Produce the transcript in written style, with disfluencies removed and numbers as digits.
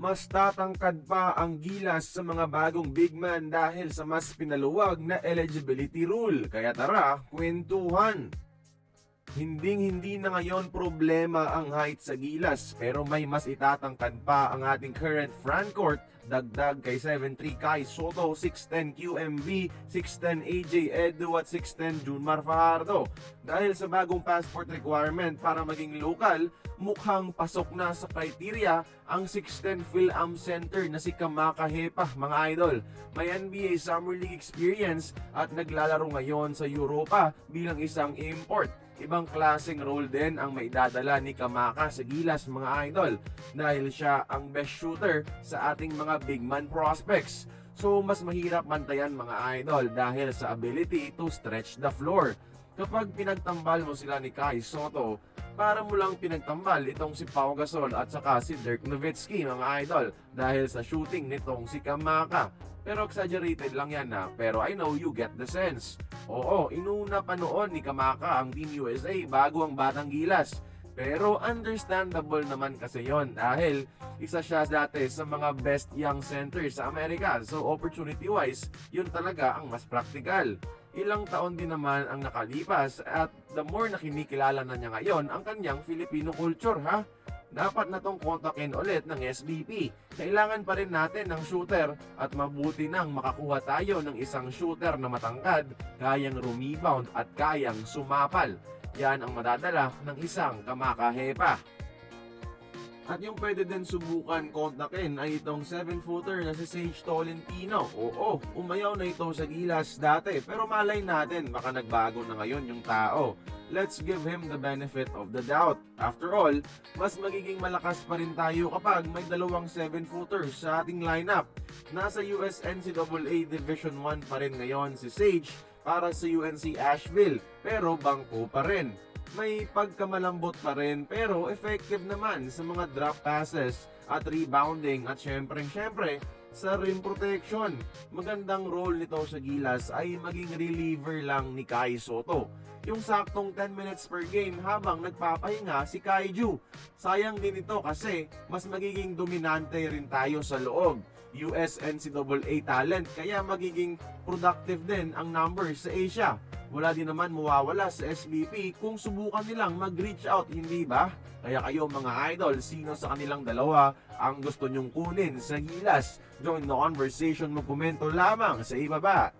Mas tatangkad pa ang Gilas sa mga bagong big man dahil sa mas pinaluwag na eligibility rule. Kaya tara, kwentuhan! Hinding-hindi na ngayon problema ang height sa Gilas, pero may mas itatangkad pa ang ating current frontcourt, dagdag kay 7'3 Kai Soto, 6'10 QMB, 6'10 AJ Edu at 6'10 Junmar Fajardo. Dahil sa bagong passport requirement para maging local, mukhang pasok na sa criteria ang 6'10 Phil-Am center na si Kamaka Hepa, mga idol. May NBA Summer League experience at naglalaro ngayon sa Europa bilang isang import. Ibang klaseng role din ang maidadala ni Kamaka sa Gilas, mga idol, dahil siya ang best shooter sa ating mga big man prospects. So mas mahirap mantayan, mga idol, dahil sa ability to stretch the floor. Kapag pinagtambal mo sila ni Kai Soto, para mo lang pinagtambal itong si Pau Gasol at saka si Dirk Nowitzki, mga idol, dahil sa shooting nitong si Kamaka. Pero exaggerated lang yan na, pero I know you get the sense. Oo, inuna pa noon ni Kamaka ang Team USA bago ang Batang Gilas. Pero understandable naman kasi yon dahil isa siya dati sa mga best young centers sa Amerika. So opportunity-wise, yun talaga ang mas practical. Ilang taon din naman ang nakalipas at the more na kinikilala na niya ngayon ang kanyang Filipino culture, ha? Dapat na tong kontakin ulit ng SBP. Kailangan pa rin natin ng shooter at mabuti nang makakuha tayo ng isang shooter na matangkad, kayang rebound at kayang sumapal. Yan ang madadala ng isang Kamaka Hepa. At yung pwede din subukan kontakin ay itong 7-footer na si Sage Tolentino. Oo, umayaw na ito sa Gilas dati pero malay natin baka nagbago na ngayon yung tao. Let's give him the benefit of the doubt. After all, mas magiging malakas pa rin tayo kapag may dalawang 7-footers sa ating lineup. Nasa US NCAA Division 1 pa rin ngayon si Sage para sa UNC Asheville, pero bangko pa rin. May pagkamalambot pa rin pero effective naman sa mga drop passes at rebounding at syempre sa rim protection. Magandang role nito sa Gilas ay maging reliever lang ni Kai Soto. Yung saktong 10 minutes per game habang nagpapahinga si Kaiju. Sayang din ito kasi mas magiging dominante rin tayo sa loob. US NCAA talent kaya magiging productive din ang numbers sa Asia. Wala din naman mawawala sa SBP kung subukan nilang mag-reach out, hindi ba? Kaya kayo mga idol, sino sa kanilang dalawa ang gusto nyong kunin sa Gilas? Join the conversation, magkomento lamang sa ibaba.